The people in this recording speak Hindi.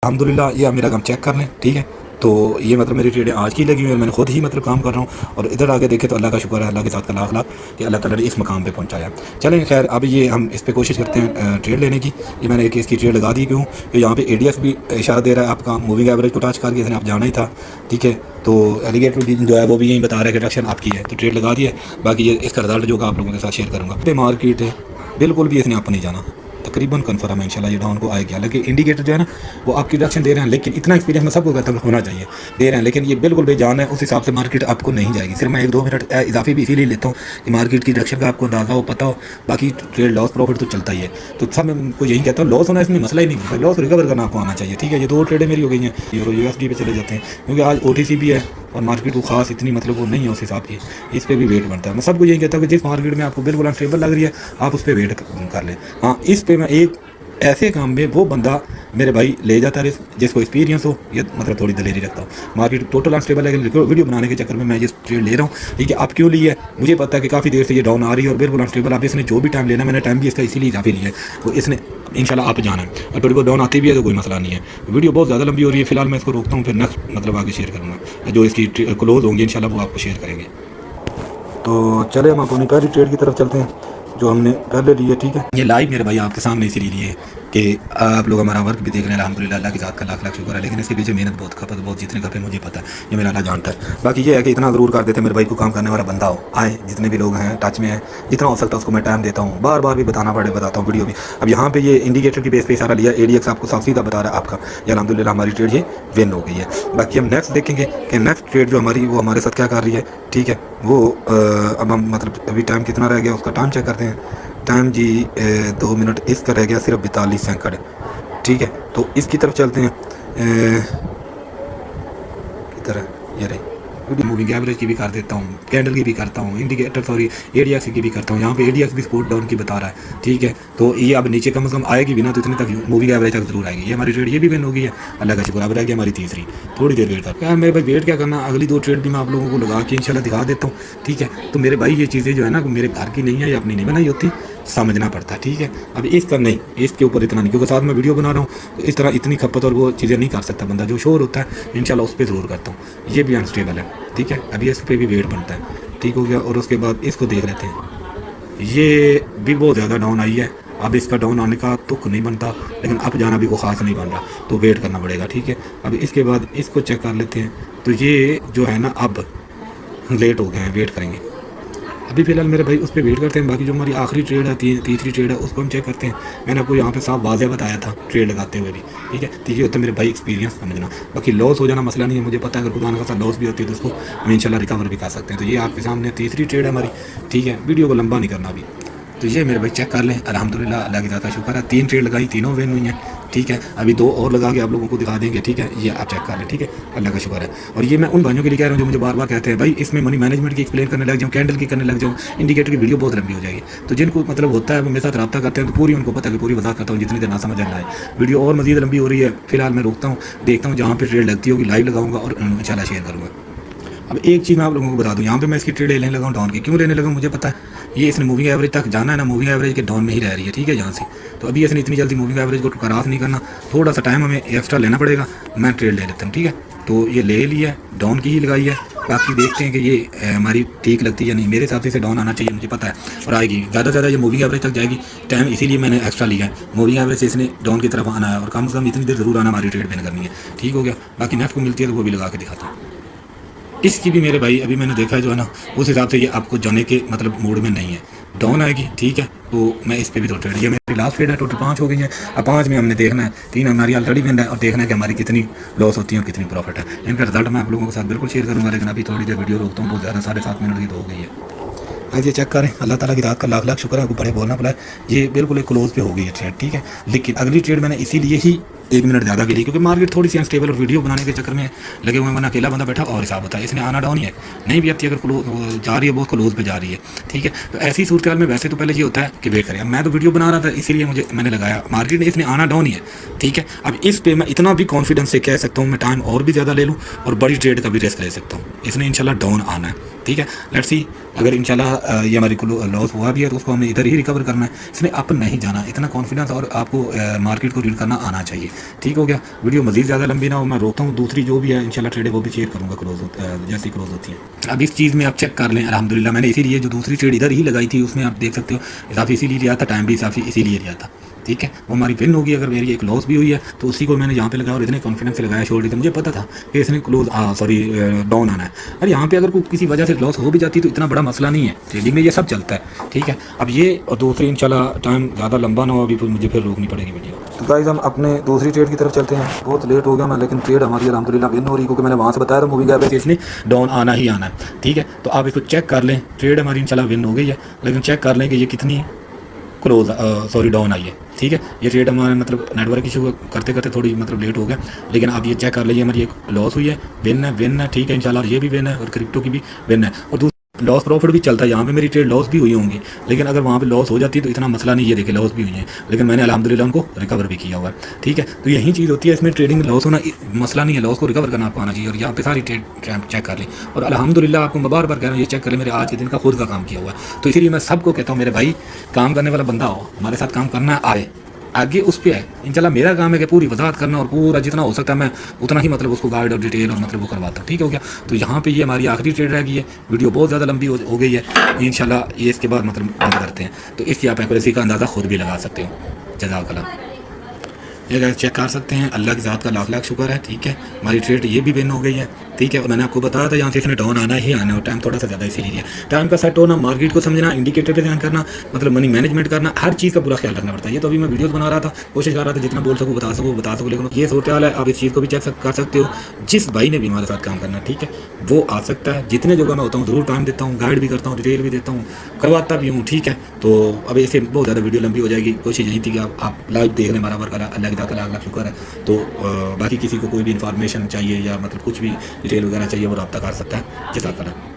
अल्हम्दुलिल्लाह ये आप मेरा काम चेक कर लें, ठीक है। तो ये मतलब मेरी ट्रेडें आज की लगी हुई है, मैंने खुद ही मतलब काम कर रहा हूँ। और इधर आगे देखें तो अल्लाह का शुक्र है, अल्लाह के साथ का लाख लाख कि अल्लाह ताला ने इस मकाम पे पहुँचाया। चलें खैर, अब ये हम इस पे कोशिश करते हैं ट्रेड लेने की। ये मैंने एक इसकी ट्रेड लगा दी, क्यों कि यहाँ पे ADX भी इशारा दे रहा है आपका मूविंग एवरेज को टच करके, इसने आप जाना ही था, ठीक है। तो एलिगेटर भी जो है वो भी यही बता रहा है कि रिडक्शन आपकी है, तो ट्रेड लगा दी है। बाकी ये इसका रिजल्ट जो आप लोगों के साथ शेयर करूँगा। पे मार्केट है बिल्कुल भी इसने आप नहीं जाना, तकरीबन कन्फर्म है इंशाल्लाह ये डाउन को आएगी। हालांकि इंडिकेटर जो है ना वो आपकी डायरेक्शन दे रहे हैं, लेकिन इतना एक्सपीरियंस में सबको कहता होना चाहिए, दे रहे हैं, लेकिन ये बिल्कुल बेजान है। उस हिसाब से मार्केट आपको नहीं जाएगी। सिर्फ मैं 1-2 मिनट इजाफी भी इसीलिए लेता हूँ कि मार्केट की डायरेक्शन का आपको अंदाजा हो, पता हो। बाकी ट्रेड लॉस प्रॉफिट तो चलता ही है। तो सब मैं उनको यही कहता हूँ, लॉस होना इसमें मसला ही नहीं है, लॉस रिकवर करना आपको आना चाहिए, ठीक है। ये 2 ट्रेडें मेरी हो गई हैं, यूरो USD पे चले जाते हैं, क्योंकि आज OTC भी है और मार्केट को खास इतनी मतलब वो नहीं है उस हिसाब की, इस पर भी वेट बनता है। मैं सबको यही कहता हूँ कि जिस मार्केट में आपको बिल्कुल अनस्टेबल लग रही है आप उस पर वेट कर लें। हाँ, इस पर मैं एक ऐसे काम में वो बंदा मेरे भाई ले जाता है जिसको एक्सपीरियंस हो, ये मतलब थोड़ी दलेरी रखता हूँ। मार्केट टोटल अनस्टेबल है, लेकिन वीडियो बनाने के चक्कर में मैं ये ट्रेड ले रहा हूँ, ठीक है। आप क्यों ली है मुझे पता है कि काफ़ी देर से ये डाउन आ रही है और बिल्कुल अनस्टेबल। आप इसने जो भी टाइम लेना, मैंने टाइम भी इसका इसीलिए काफ़ी लिया है, तो इसने इंशाल्लाह आप जाना है। और थोड़ी बहुत डाउन आती भी है तो कोई मसला नहीं है। वीडियो बहुत ज़्यादा लंबी हो रही है, फिलहाल मैं इसको रोकता हूँ, फिर नेक्स्ट मतलब आगे शेयर करूँगा जो इसकी क्लोज होंगी इंशाल्लाह वो आपको शेयर करेंगे। तो चले हम अपनी पहली ट्रेड की तरफ चलते हैं जो हमने पहले ली है, ठीक है। ये लाइव मेरे भाई आपके सामने इसीलिए लिए कि आप लोग हमारा वर्क भी देख रहे हैं, अल्हम्दुलिल्लाह अल्लाह की ज़ात का लाख लाख शुक्र है। लेकिन इसके पीछे मेहनत बहुत, खपत बहुत, जितने खपे मुझे पता है, ये मेरा अल्लाह जानता है। बाकी ये है कि इतना ज़रूर कर देते मेरे भाई को काम करने वाला बंदा हो, आए जितने भी लोग हैं टच में हैं, जितना हो सकता है उसको मैं टाइम देता हूँ, बार बार भी बताता हूँ वीडियो भी। अब यहाँ पे ये इंडिकेटर की बेस पे सारा लिया, ADX आपको साफ सीधा बता रहा है आपका, ये अल्हम्दुलिल्लाह हमारी ट्रेड ये विन हो गई है। बाकी हम नेक्स्ट देखेंगे कि नेक्स्ट ट्रेड जो हमारी वो हमारे साथ क्या कर रही है, ठीक है। वो अब हम मतलब अभी टाइम कितना रह गया उसका टाइम चेक करते हैं। टाइम जी 2 मिनट इसका रह गया सिर्फ 42 सेकंड, ठीक है। तो इसकी तरफ चलते हैं। किधर है ये रही वीडियो। मूविंग एवरेज की भी कर देता हूँ, कैंडल की भी करता हूँ, इंडिकेटर सॉरी ADX की भी करता हूँ। यहाँ पे ADX भी सपोर्ट डाउन की बता रहा है, ठीक है। तो ये अब नीचे कम से कम आएगी भी ना तो इतने तक मूविंग एवरेज तक जरूर आएगी। ये हमारी ट्रेड ये भी विन हो गई है, अल्लाह का शुक्र। अब रह गई हमारी तीसरी, थोड़ी देर वेट कर यार मेरे भाई, वेट क्या करना, अगली 2 ट्रेड भी मैं आप लोगों को लगा के इंशाल्लाह दिखा देता हूँ, ठीक है। तो मेरे भाई ये चीज़ें जो है ना मेरे घर की नहीं है या अपनी नहीं बनाई होती, समझना पड़ता है, ठीक है। अब इसका नहीं, इसके ऊपर इतना नहीं, क्योंकि साथ में वीडियो बना रहा हूँ तो इस तरह इतनी खपत और वो चीज़ें नहीं कर सकता बंदा। जो शोर होता है इंशाल्लाह उस पर ज़रूर करता हूँ। ये भी अनस्टेबल है, ठीक है। अभी इस पर भी वेट बनता है, ठीक हो गया। और उसके बाद इसको देख लेते हैं, ये भी बहुत ज़्यादा डाउन आई है। अब इसका डाउन आने का तुक नहीं बनता, लेकिन अब जाना भी कोई ख़ास नहीं बन रहा, तो वेट करना पड़ेगा, ठीक है। अब इसके बाद इसको चेक कर लेते हैं। तो ये जो है ना अब लेट हो गए हैं, वेट करेंगे अभी फ़िलहाल मेरे भाई, उस पर वेट करते हैं। बाकी जो हमारी आखिरी ट्रेड है, तीसरी ट्रेड है, उसको हम चेक करते हैं। मैंने आपको यहाँ पे साफ वाज़ेह बताया था ट्रेड लगाते हुए भी, ठीक है। तो ये होता है मेरे भाई एक्सपीरियंस समझना। बाकी लॉस हो जाना मसला नहीं है, मुझे पता है अगर खुदा न खासा लॉस भी होती है तो उसको हम इंशाल्लाह रिकवर भी कर सकते हैं। तो ये आपके सामने तीसरी ट्रेड है हमारी, ठीक है। वीडियो को लंबा नहीं करना अभी। तो ये मेरे भाई चेक कर लें, अल्हम्दुलिल्लाह अल्लाह की ज़ात का शुक्र है। 3 ट्रेड लगाई, तीनों विन हुई हैं, ठीक है। अभी 2 और लगा के आप लोगों को दिखा देंगे, ठीक है। ये आप चेक कर लें, ठीक है, अल्लाह का शुक्र है। और ये मैं उन भाइयों के लिए कह रहा हूँ जो मुझे बार बार कहते हैं भाई इसमें मनी मैनेजमेंट की एक्सप्लेन करने लग जाऊँ, कैंडल की करने लग जाऊँ, इंडिकेटर की वीडियो बहुत लंबी हो जाएगी। तो जिनको मतलब होता है वो मेरे साथ रब्ता करते हैं तो पूरी उनको पता है कि पूरी वजाहत करता हूँ, जितनी देर ना समझ ना आए। वीडियो और मजीद लंबी हो रही है, फिलहाल मैं रोकता हूँ, देखता हूँ जहाँ पर ट्रेड लगती होगी लाइव लगाऊंगा और इंशाल्लाह शेयर करूँगा। अब एक चीज़ मैं आप लोगों को बता दूं, यहाँ पे मैं इसकी ट्रेड लेने लगा हूँ डाउन की। क्यों लेने लगा मुझे पता है, ये इसने मूविंग एवरेज तक जाना है ना, मूविंग एवरेज के डाउन में ही रह रही है, ठीक है। यहाँ से तो अभी इसने इतनी जल्दी मूविंग एवरेज को क्रॉस नहीं करना, थोड़ा सा टाइम हमें एक्स्ट्रा लेना पड़ेगा। मैं ट्रेड ले लेता हूँ, ठीक है। तो ये ले लिया है, डाउन की ही लगाई है। बाकी देखते हैं कि ये हमारी ठीक लगती है या नहीं। मेरे हिसाब से इसे डाउन आना चाहिए, मुझे पता है, और आएगी ज़्यादा से ज़्यादा ये मूविंग एवरेज तक जाएगी। टाइम इसीलिए मैंने एक्स्ट्रा लिया है, मूविंग एवरेज से इसने डाउन की तरफ आना है और कम से कम इतनी देर ज़रूर आना, हमारी ट्रेड विन करनी है, ठीक हो गया। बाकी नेक्स्ट को मिलती है तो वो भी लगा के दिखाता हूँ। इसकी भी मेरे भाई अभी मैंने देखा है जो है ना, उस हिसाब से ये आपको जाने के मतलब मूड में नहीं है, डाउन आएगी, ठीक है। तो मैं इस पे भी 2 ट्रेड, ये मेरी लास्ट ट्रेड है, टोटल 5 हो गई है। अब 5 में हमने देखना है, 3 हमारी ऑलरेडी विन है और देखना है कि हमारी कितनी लॉस होती है और कितनी प्रॉफिट है। इनका रिजल्ट मैं आप लोगों के साथ बिल्कुल शेयर करूँगा, लेकिन अभी थोड़ी देर वीडियो रोकता हूँ, बहुत ज़्यादा 7.5 मिनट की तो हो गई है। आज ये चेक करें, अल्लाह ताला की रात का लाख लाख शुक्र है, आपको बड़े बोलना पड़ा है। ये बिल्कुल एक क्लोज पे हो गई है ट्रेड, ठीक है। लेकिन अगली ट्रेड मैंने इसीलिए ही 1 मिनट ज़्यादा के लिए, क्योंकि मार्केट थोड़ी सी अनस्टेबल और वीडियो बनाने के चक्कर में लगे हुए हैं, वरना अकेला बंदा बैठा और हिसाब होता है। इसने आना डाउन ही है, नहीं भी आती, अगर जा रही है बहुत क्लोज पे जा रही है, ठीक है। तो ऐसी सूरत में वैसे तो पहले ये होता है कि वेट करें। मैं तो वीडियो बना रहा था इसीलिए मैंने लगाया, मार्केट ने इसने आना डाउन ही है, ठीक है। अब इस पे मैं इतना भी कॉन्फिडेंस से कह सकता हूँ, मैं टाइम और भी ज़्यादा ले लूँ और बड़ी ट्रेड का भी रिस्क ले सकता हूँ। इसने इंशाल्लाह डाउन आना है, ठीक है। लेट्स सी, अगर इंशाल्लाह ये हमारी लॉस हुआ भी है तो उसको हमें इधर ही रिकवर करना है। इसने अप नहीं जाना, इतना कॉन्फिडेंस और आपको मार्केट को रीड करना आना चाहिए। ठीक हो गया। वीडियो मज़ीद ज़्यादा लंबी ना हो, मैं रोकता हूँ। दूसरी जो भी है इंशाल्लाह ट्रेड है वो भी शेयर करूँगा जैसी क्लोज होती है। अब इस चीज़ में आप चेक कर लें, अल्हम्दुलिल्लाह मैंने इसीलिए जो दूसरी ट्रेड इधर ही लगाई थी उसमें आप देख सकते हो इजाफी इसीलिए लिया था, टाइम भी इजाफी इसीलिए लिया था, ठीक है। वो हमारी विन होगी। अगर मेरी एक लॉस भी हुई है तो उसी को मैंने यहाँ पे लगाया और इतने कॉन्फिडेंस से लगाया, शोल्ड थे, मुझे पता था कि इसने क्लोज डाउन आना है। और यहाँ पे अगर कोई किसी वजह से लॉस हो भी जाती तो इतना बड़ा मसला नहीं है, ट्रेडिंग में ये सब चलता है, ठीक है। अब ये और दूसरी इंशाल्लाह टाइम ज़्यादा लंबा ना हो, अभी मुझे फिर रोकनी पड़ेगी वीडियो। तो गाइस हम अपने दूसरी ट्रेड की तरफ चलते हैं। बहुत लेट हो गया मैं, लेकिन ट्रेड हमारी अल्हम्दुलिल्लाह विन हो रही, क्योंकि मैंने वहाँ से बताया था मूविंग एवरेज इसने डाउन आना ही आना है, ठीक है। तो आप इसको चेक कर लें, ट्रेड हमारी इंशाल्लाह विन हो गई है, लेकिन चेक कर लें कि ये कितनी क्लोज डाउन आई है, ठीक है। ये ट्रेड हमारे मतलब नेटवर्क इशू करते करते थोड़ी मतलब लेट हो गया, लेकिन आप ये चेक कर लीजिए हमारी एक लॉस हुई है, विन है, ठीक है इंशाल्लाह। ये भी विन है और क्रिप्टो की भी विन है, और लॉस प्रॉफिट भी चलता है। यहाँ पे मेरी ट्रेड लॉस भी हुई होंगी, लेकिन अगर वहाँ पे लॉस हो जाती तो इतना मसला नहीं। ये देखिए लॉस भी हुई है, लेकिन मैंने अल्हम्दुलिल्लाह उनको रिकवर भी किया हुआ है, ठीक है। तो यही चीज़ होती है इसमें, ट्रेडिंग में लॉस होना मसला नहीं है, लॉस को रिकवर करना आपको आना चाहिए। और यहाँ पे सारी ट्रेड चेक कर ली, और अल्हम्दुलिल्लाह आपको मैं बार बार कह रहा हूँ ये चेक कर ले, मेरे आज के दिन का खुद का काम किया हुआ है। तो इसीलिए मैं सबको कहता हूँ मेरे भाई, काम करने वाला बंदा हो, हमारे साथ काम करना आए, आगे उस पर है इंशाल्लाह। मेरा काम है कि पूरी वजाहत करना और पूरा जितना हो सकता है मैं उतना ही मतलब उसको गाइड और डिटेल और मतलब वो करवाता हूँ, ठीक हो गया। तो यहाँ पे ये हमारी आखिरी ट्रेड रह गई है, वीडियो बहुत ज़्यादा लंबी हो गई है, इंशाल्लाह ये इसके बाद मतलब बंद करते हैं। तो इसकी आप एक्यूरेसी का अंदाज़ा खुद भी लगा सकते हो। जज़ाकल्लाह। ये गाइस चेक कर सकते हैं, अल्लाह की ज़ात का लाख लाख शुक्र है, ठीक है। हमारी ट्रेड ये भी विन हो गई है, ठीक है। और मैंने आपको बताया था यहाँ से इसने डाउन आना ही आना है, और टाइम थोड़ा सा ज़्यादा इसीलिए टाइम का सेट होना, मार्केट को समझना, इंडिकेटर पे ध्यान करना, मतलब मनी मैनेजमेंट करना, हर चीज़ का पूरा ख्याल रखना पड़ता है। ये तो अभी मैं वीडियोस बना रहा था, कोशिश कर रहा था जितना बोल सकूँ बता सकूँ, लेकिन ये सूरत हाल है। आप इस चीज़ को भी चेक कर सकते हो। जिस भाई ने भी हमारे साथ काम करना, ठीक है, वो आ सकता है। जितने जगह मैं होता हूँ ज़रूर टाइम देता हूँ, गाइड भी करता हूँ, डिटेल भी देता हूँ, करवाता भी हूँ, ठीक है। तो अब ऐसे बहुत ज़्यादा वीडियो लंबी हो जाएगी। कोशिश यही थी कि आप लाइव देख लें बराबर का, अल्लाह की ज़ात का लाख लाख शुक्र है। तो बाकी किसी को कोई भी इन्फॉर्मेशन चाहिए या मतलब कुछ भी डिटेल वगैरह चाहिए वो रब्ता कर सकता है। जज़ाकल्लाह।